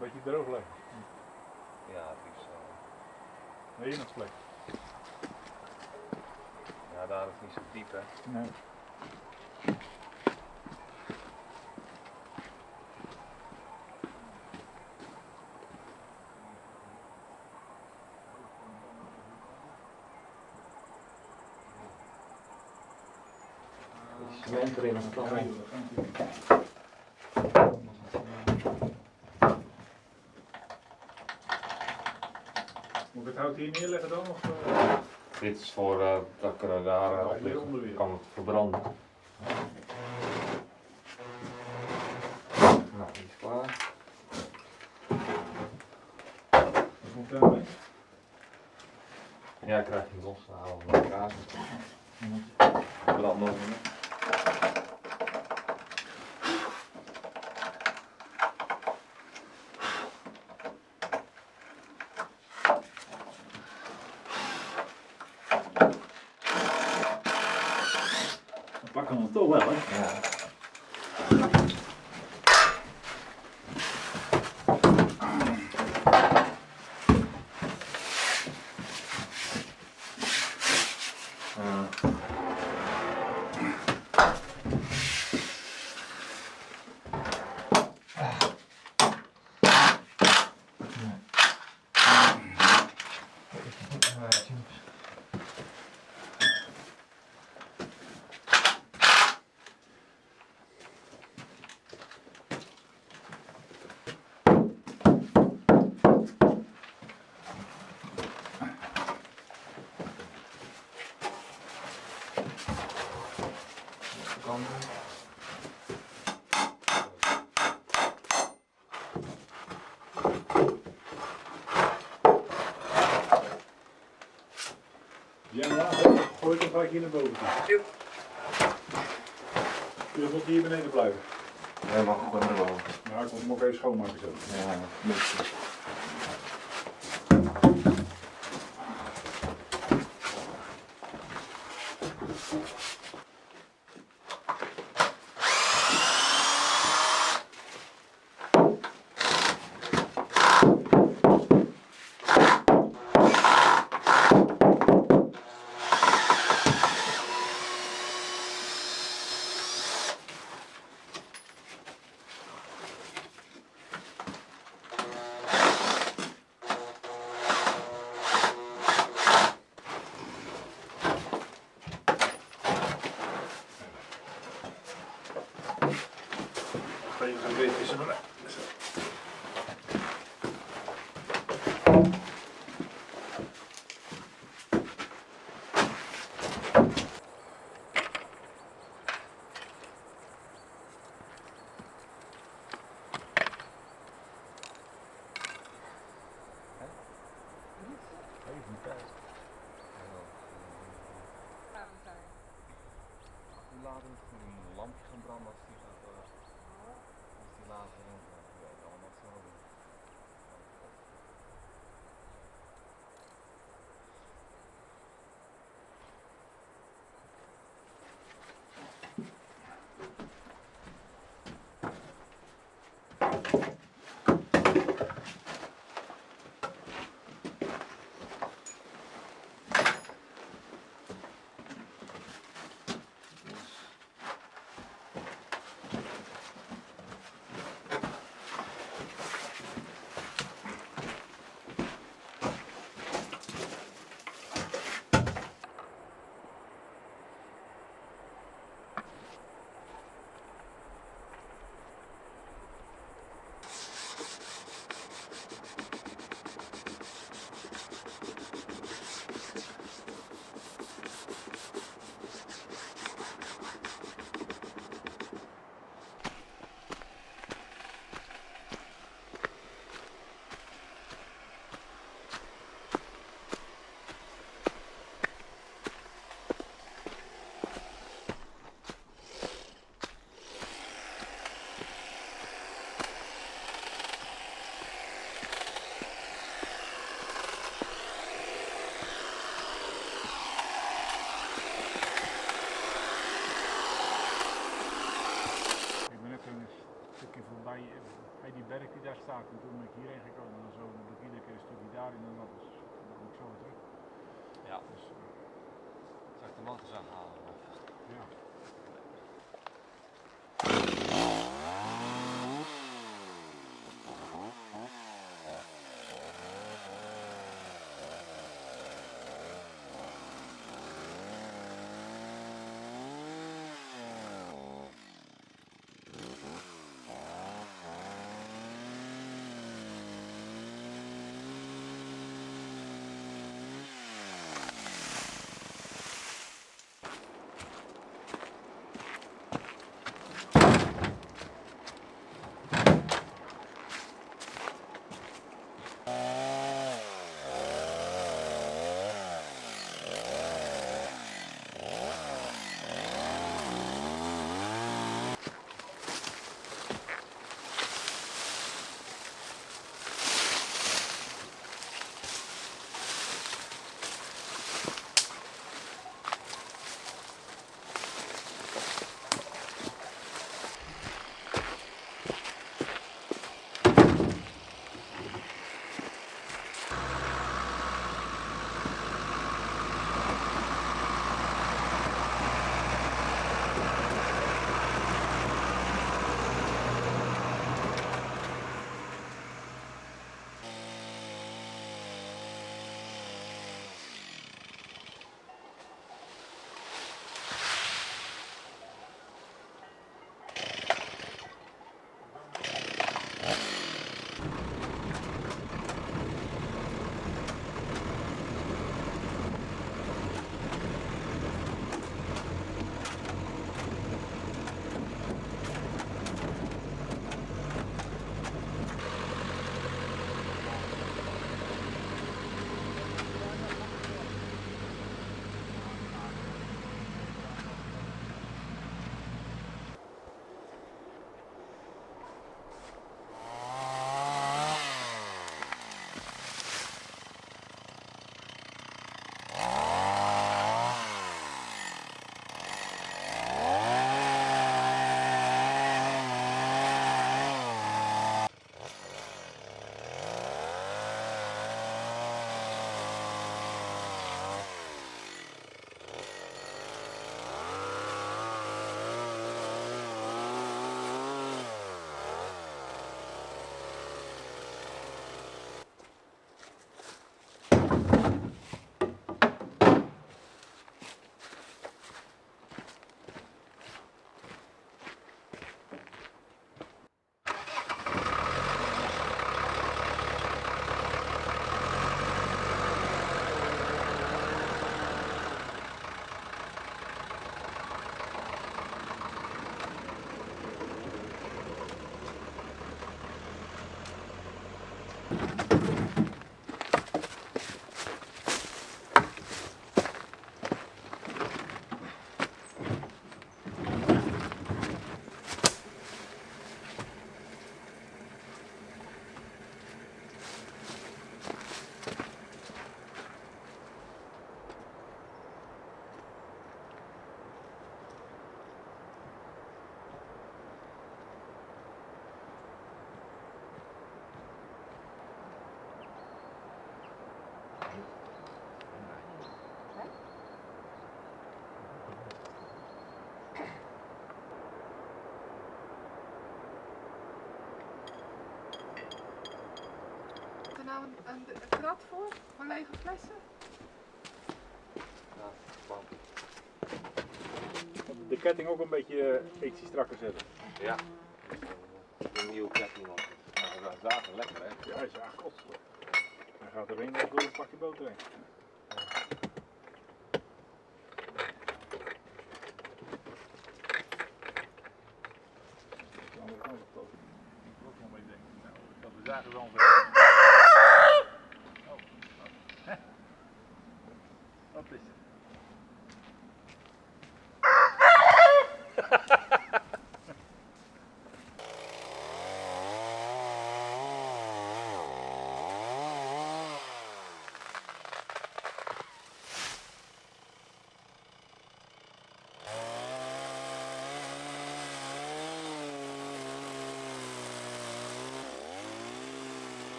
Een beetje droog leggen. Ja, het liefst wel. Nee, hier nog plek. Ja, daar is het niet zo diep, hè. Nee. Cement erin als het allemaal. Moet ik het hout hier neerleggen dan? Of, Dit is voor dat kunnen daar op liggen. Kan het verbranden. Nou, die is klaar. Wat moet daarmee? Ja, krijg je los. Dan halen we elkaar. Branden. Dan pakken we het toch wel, hè? Ja. Ja, maar gooi het dan vaak hier naar boven toe. Dus moet hier beneden blijven. Ja, mag gewoon naar boven. Nou, ik moet hem ook even schoonmaken zo. Ja, niks. Even gaan weer tussen me. Hoe laat moet een lampje gaan branden als die gaat, als die later in gaat? Ja, allemaal hetzelfde. staat. En toen ben ik hierheen gekomen en zo. Dan doe ik iedere keer een stukje daarin en dan moet ik zo weer terug. Ja. Dus, Zal ik de motors aanhalen? ja. Nou een krat voor lege flessen? Ja, bam. De ketting ook een beetje ietsje strakker zetten. Ja. Een nieuwe ketting nog. Dat is zagen lekker hè? Ja, is ja kostelijk. Hij gaat erin en door een pakje boter heen. De andere kant op toch? Ik wil ook nog mee denken. Nou, dat de zagen wel ver. Oh, oh. Wat is het?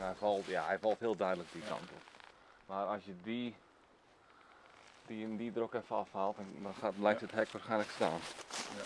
Hij valt heel duidelijk die kant op. Maar als je die er ook even afhaalt, dan blijft het hek waarschijnlijk staan. Ja.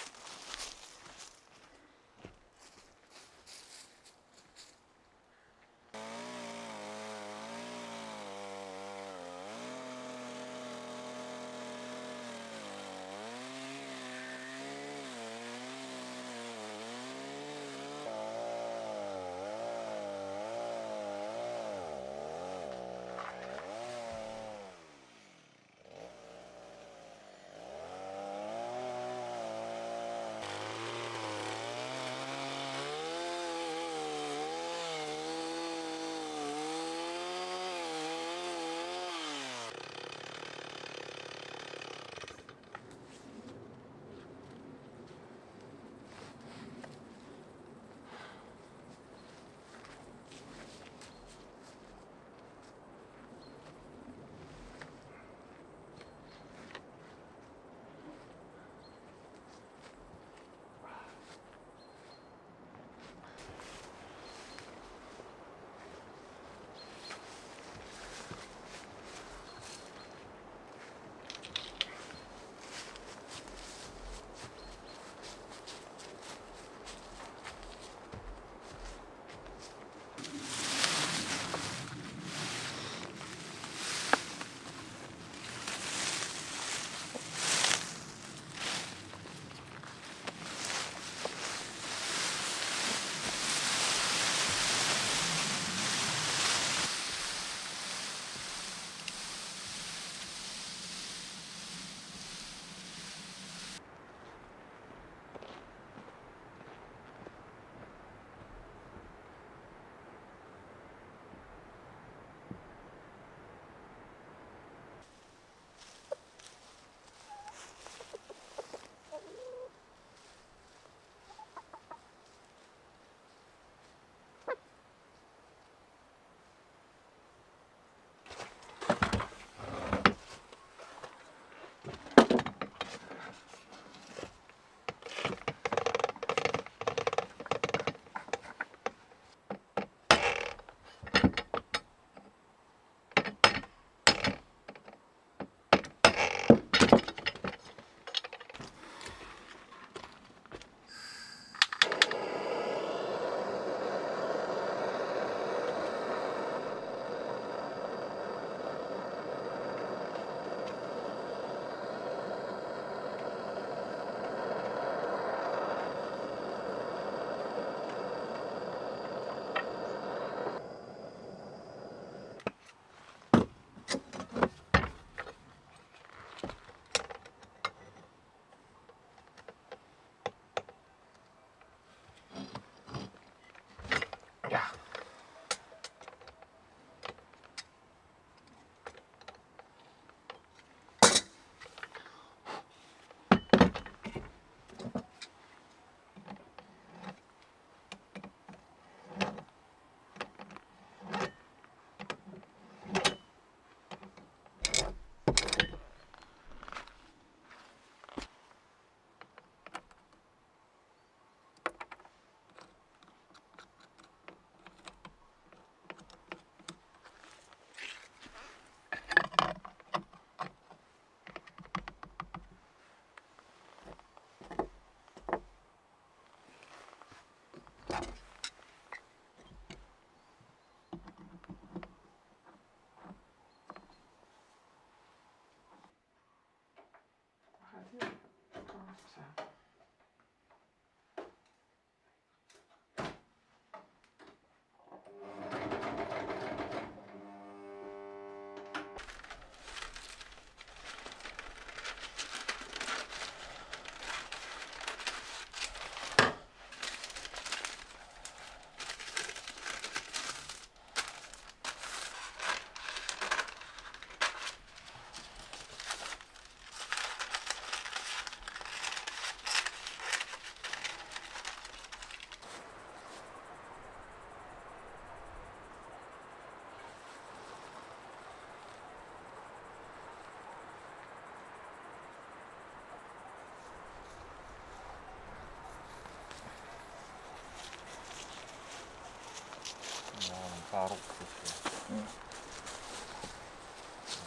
elkaar op. Dus,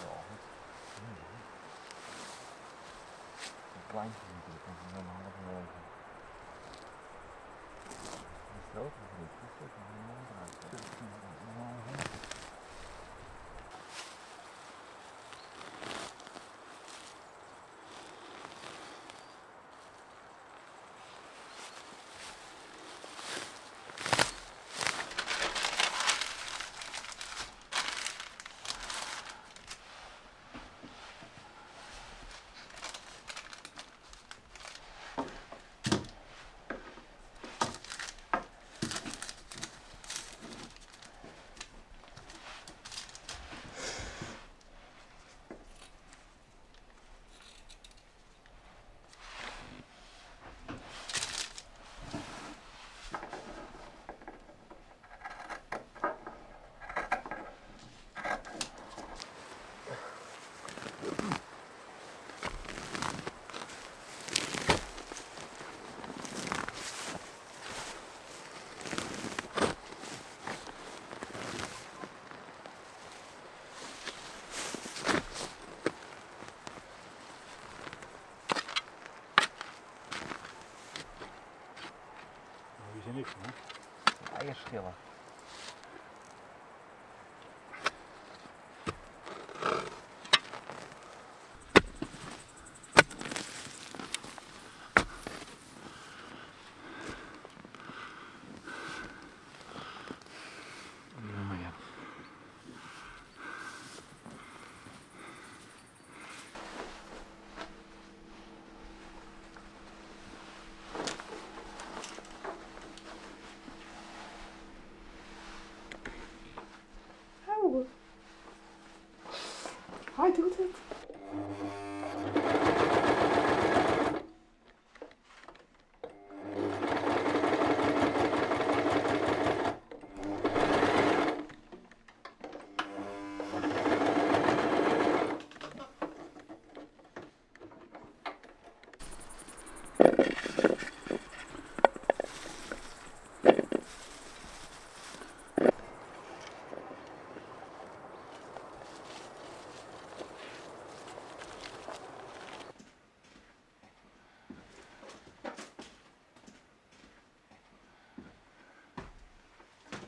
wel goed. Een kleintje natuurlijk, want een halve wegen. Dat is groot of niet? Dat is een heel mooi eruit. Hier is niks van. Eierschillen. Oh. Hij doet het.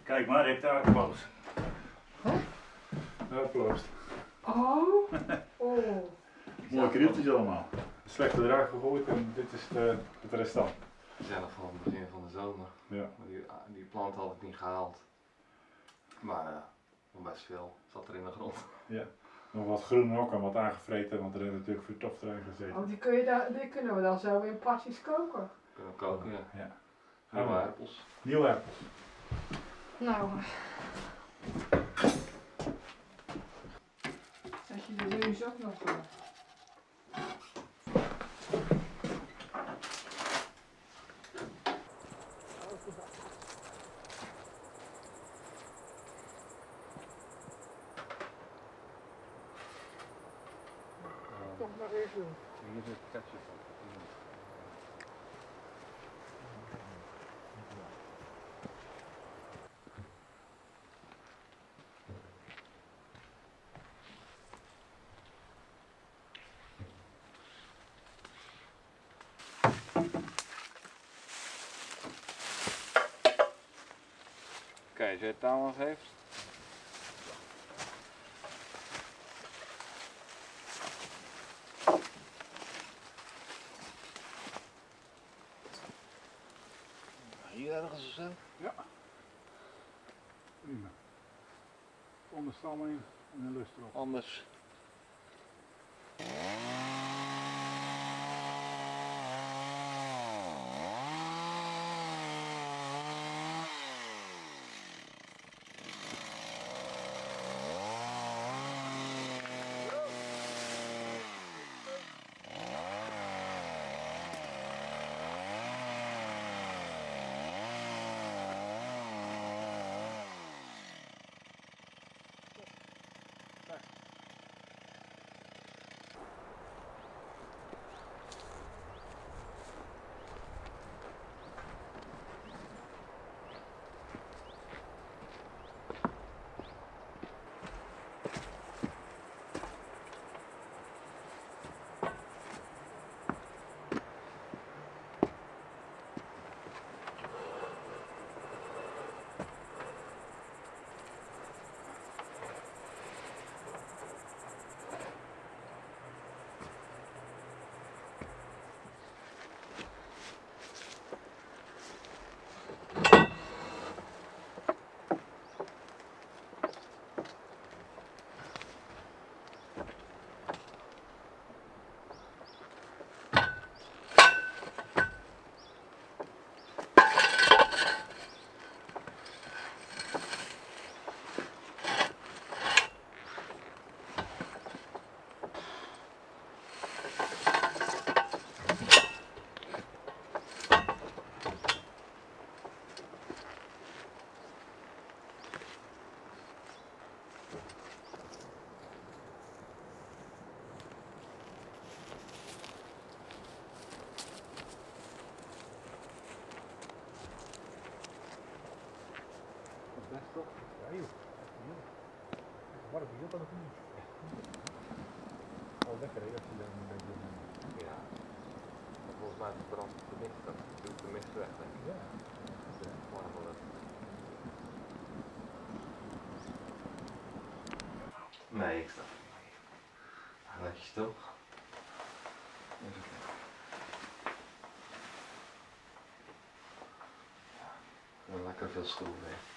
Kijk maar, ik daar gepost. Huh? Gepost. Oh. Oh. Mooi kritisch allemaal. Slechte eruit gegooid en dit is het restant. Zelf van het begin van de zomer. Ja. Maar die plant had ik niet gehaald. Maar nog best veel zat er in de grond. Ja. Nog wat groen ook en wat aangevreten, want er is natuurlijk vertoft erin gezeten. Oh, die kunnen we dan zo in pasjes koken. Kunnen we koken, ja. Ja. Nieuwe aardappels. Nieuwe appels. Nou. Zet je de neus ook nog voor. Toch nog even doen. Hier is het ketchup op. Kijk, als je het touw nog heeft. Hier ergens of zo? Ja. Prima. Onder stam in en een lust erop. Anders. toch? Ja joh, bier. Warm bier dan ook niet. Oh lekker hè, als je dan een beetje... Ja. Maar volgens mij brandt de mist dan. Doet de mist weg, denk ik. Ja. Warm worden. Nee, ik snap het niet. Netjes toch? Even kijken. Ja, lekker veel stoel weer.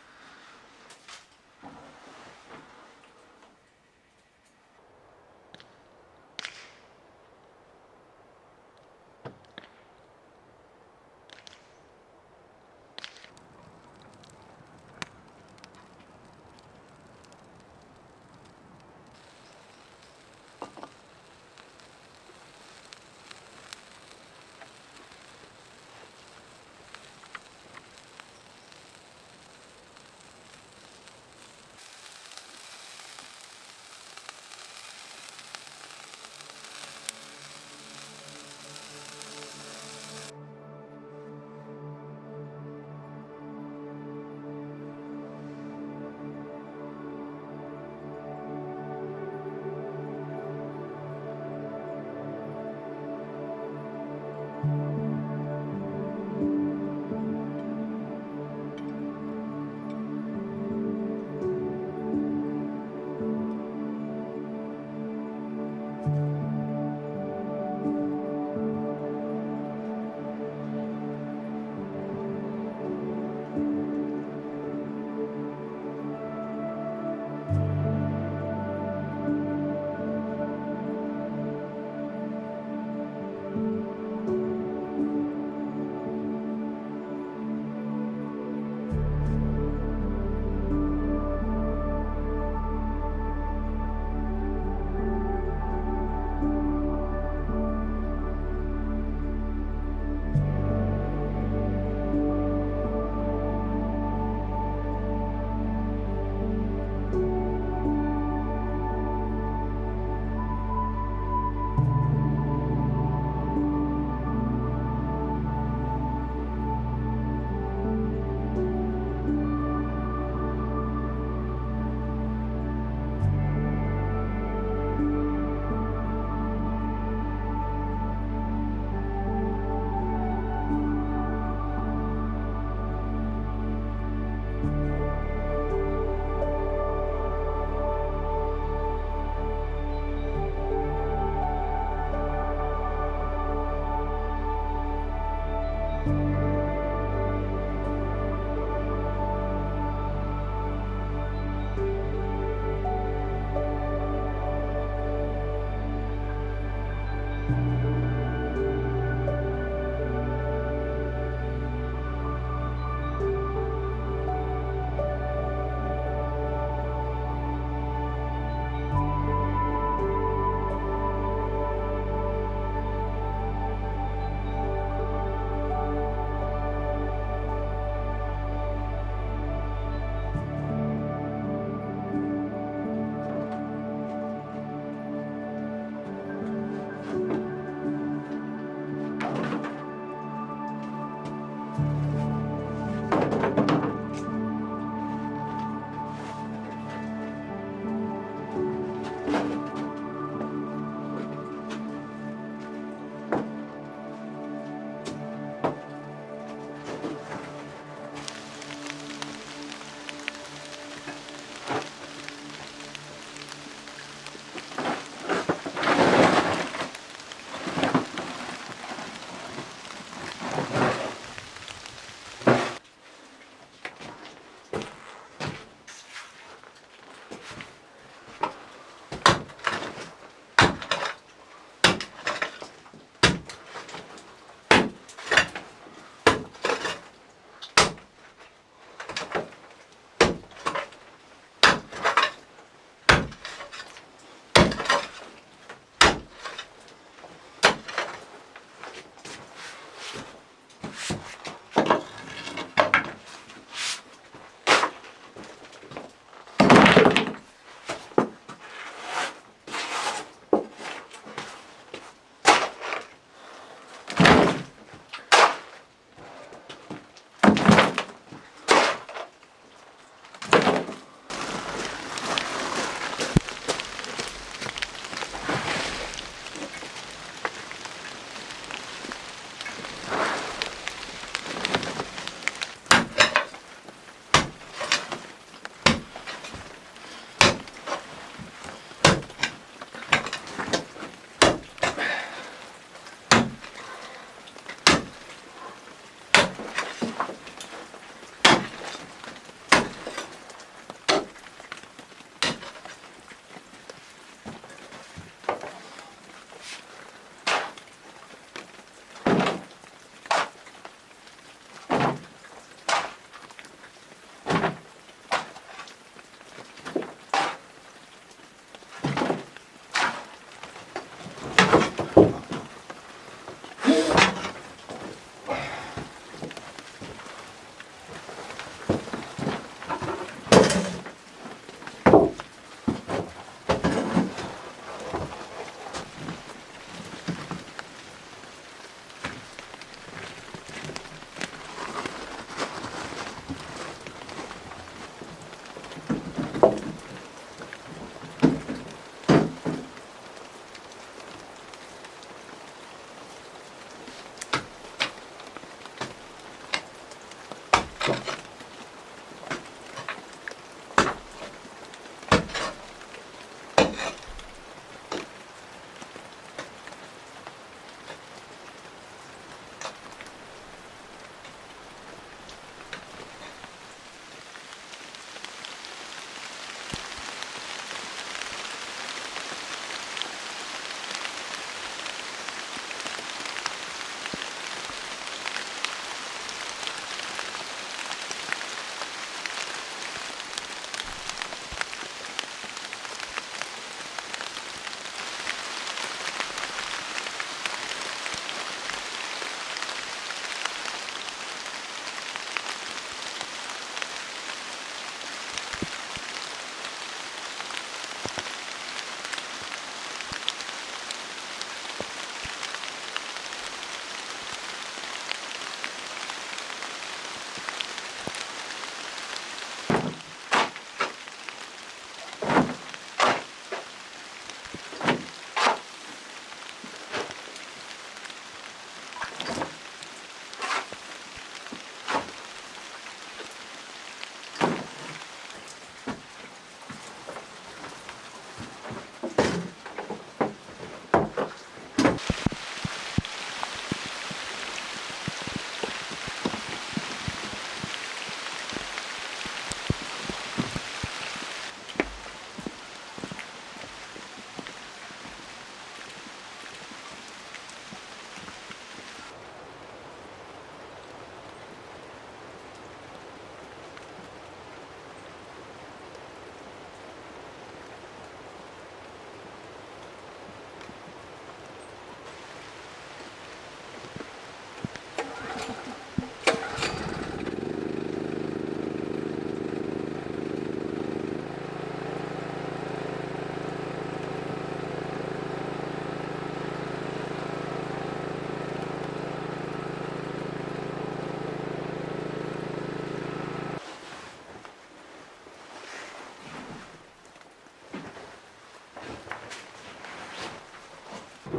I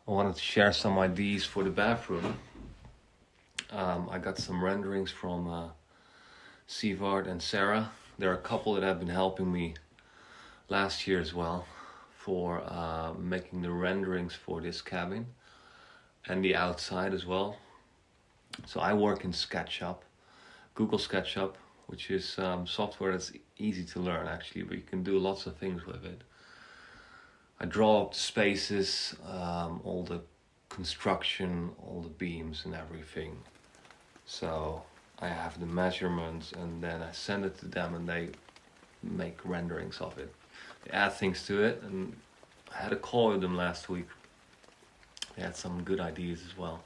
wanted to share some ideas for the bathroom. I got some renderings from Sivard and Sarah. There are a couple that have been helping me last year as well for making the renderings for this cabin and the outside as well. So I work in SketchUp, Google SketchUp, which is software that's easy to learn actually, but you can do lots of things with it. I draw up the spaces, all the construction, all the beams and everything. So I have the measurements and then I send it to them and they make renderings of it. They add things to it, and I had a call with them last week. They had some good ideas as well.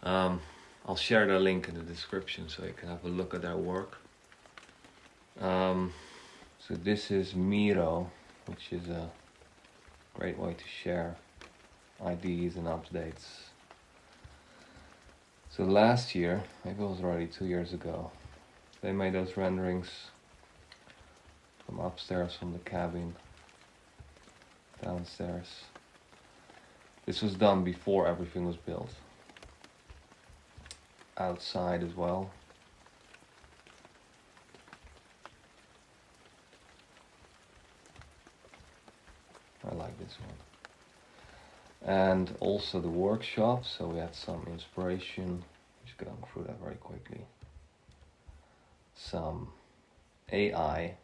I'll share their link in the description so you can have a look at their work. So this is Miro, which is a great way to share ideas and updates. So last year, maybe it was already 2 years ago, they made those renderings from upstairs from the cabin, downstairs. This was done before everything was built. Outside as well. I like this one. And also the workshop, so we had some inspiration. Just going through that very quickly. Some AI.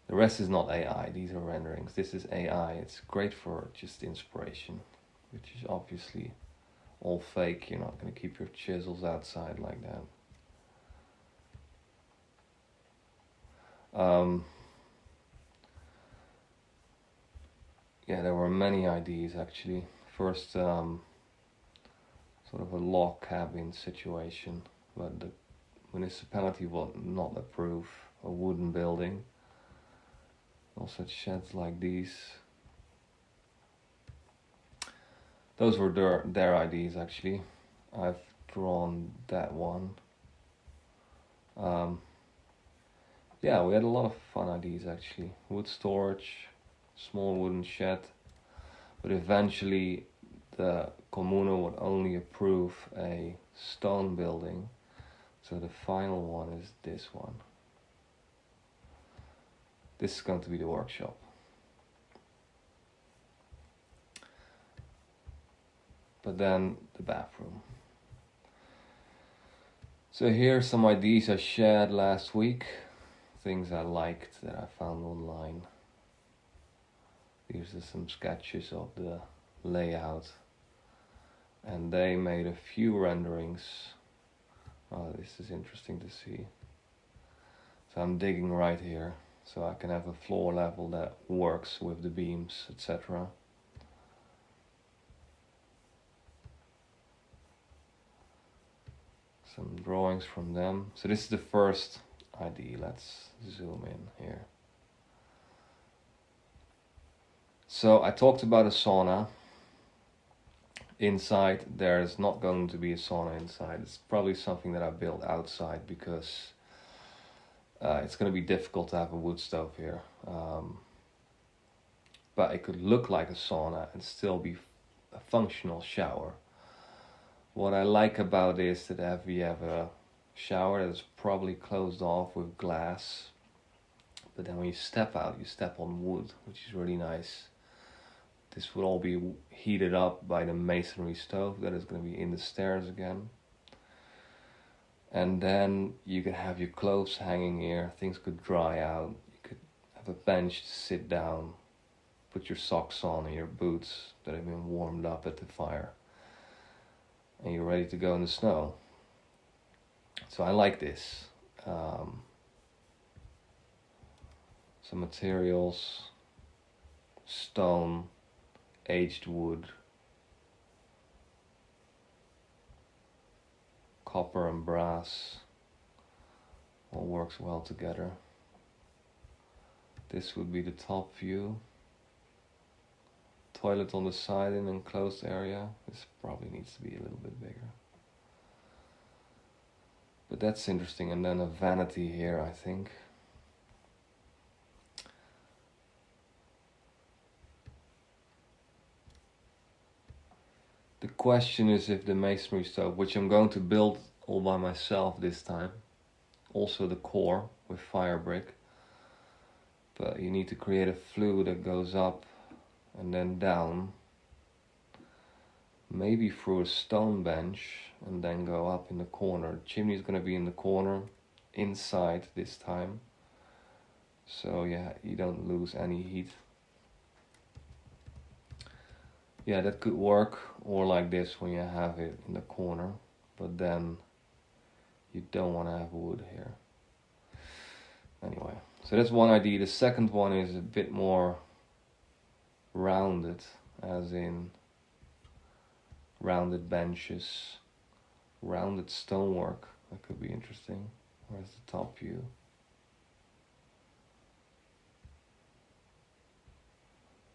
The rest is not AI, these are renderings. This is AI, it's great for just inspiration, which is obviously all fake. You're not going to keep your chisels outside like that. Yeah, there were many ideas actually. First, sort of a log cabin situation, but the municipality will not approve a wooden building. Also sheds like these. Those were their ideas actually. I've drawn that one. Yeah, we had a lot of fun ideas actually. Wood storage, small wooden shed, but eventually the Kommune would only approve a stone building. So the final one is this one. This is going to be the workshop. But then the bathroom. So here are some ideas I shared last week. Things I liked that I found online. These are some sketches of the layout. And they made a few renderings. Oh, this is interesting to see. So I'm digging right here, so I can have a floor level that works with the beams, etc. Some drawings from them. So this is the first idea. Let's zoom in here. So I talked about a sauna. Inside, there's not going to be a sauna inside. It's probably something that I built outside because it's going to be difficult to have a wood stove here. But it could look like a sauna and still be a functional shower. What I like about this is that we have a shower that's probably closed off with glass. But then when you step out, you step on wood, which is really nice. This will all be heated up by the masonry stove that is going to be in the stairs again. And then you can have your clothes hanging here. Things could dry out. You could have a bench to sit down. Put your socks on and your boots that have been warmed up at the fire. And you're ready to go in the snow. So I like this. Some materials. Stone. Aged wood. Copper and brass. All works well together. This would be the top view. toilet on the side in an enclosed area. This probably needs to be a little bit bigger. But that's interesting. And then a vanity here, I think. The question is if the masonry stove, which I'm going to build all by myself this time, also the core with fire brick, but you need to create a flue that goes up and then down, maybe through a stone bench and then go up in the corner. The chimney is going to be in the corner, inside this time, so yeah, you don't lose any heat. Yeah, that could work, or like this when you have it in the corner, but then you don't want to have wood here. Anyway, so that's one idea. The second one is a bit more rounded, as in rounded benches, rounded stonework. That could be interesting. Where's the top view?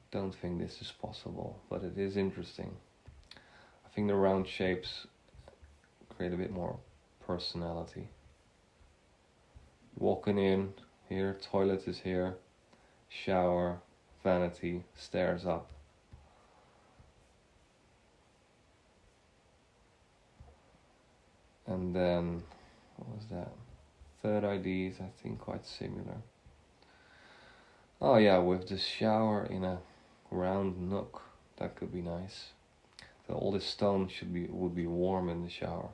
Don't think this is possible, but it is interesting. I think the round shapes create a bit more personality. Walking in here, toilet is here, shower, vanity, stairs up. And then, what was that? Third ID is, I think, quite similar. Oh yeah, with the shower in a round nook, that could be nice. So all this stone would be warm in the shower.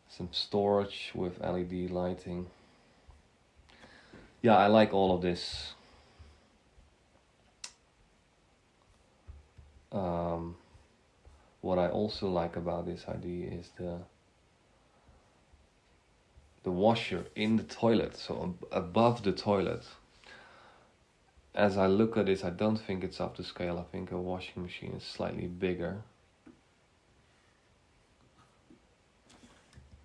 Some storage with LED lighting. Yeah, I like all of this. What I also like about this idea is the washer in the toilet, so above the toilet. As I look at this, I don't think it's up to scale. I think a washing machine is slightly bigger.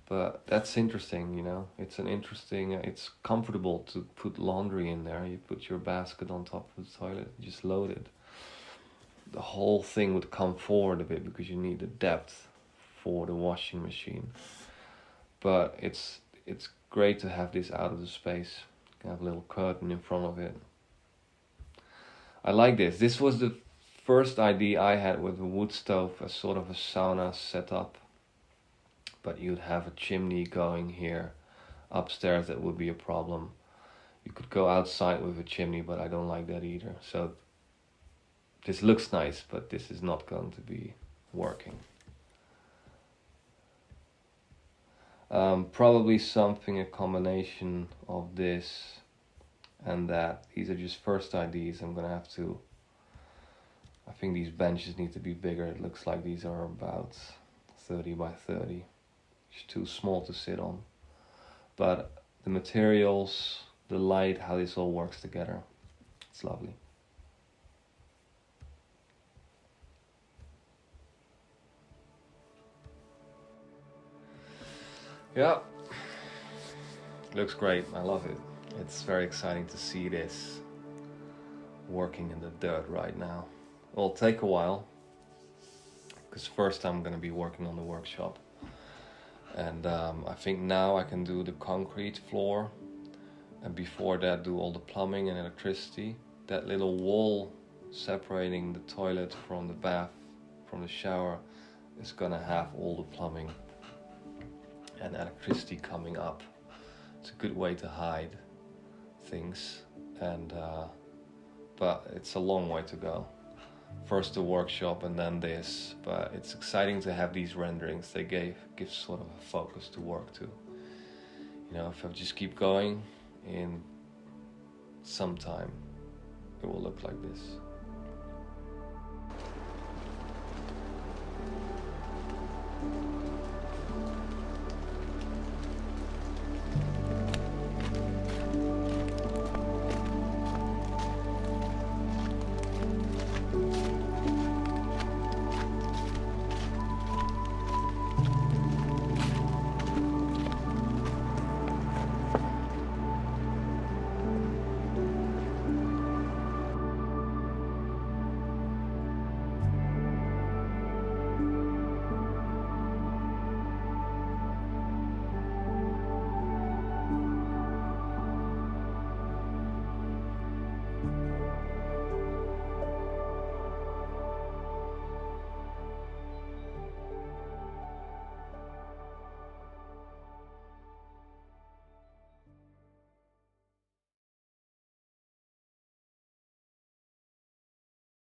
But that's interesting, you know. It's an interesting, it's comfortable to put laundry in there. You put your basket on top of the toilet, just load it. The whole thing would come forward a bit because you need the depth for the washing machine. But it's great to have this out of the space. You can have a little curtain in front of it. I like this. This was the first idea I had with a wood stove, as sort of a sauna setup. But you'd have a chimney going here. Upstairs, that would be a problem. You could go outside with a chimney, but I don't like that either. So this looks nice, but this is not going to be working. Probably something, a combination of this and that. These are just first ideas. I'm gonna have to, I think these benches need to be bigger. It looks like these are about 30 by 30. It's too small to sit on. But the materials, the light, how this all works together, it's lovely. Yeah, looks great. I love it. It's very exciting to see this working in the dirt right now. It'll take a while, because first I'm going to be working on the workshop. And I think now I can do the concrete floor, and before that do all the plumbing and electricity. That little wall separating the toilet from the bath, from the shower, is going to have all the plumbing and electricity coming up. It's a good way to hide things, and but it's a long way to go. First the workshop and then this, but it's exciting to have these renderings. They give sort of a focus to work to. You know, if I just keep going, in some time it will look like this.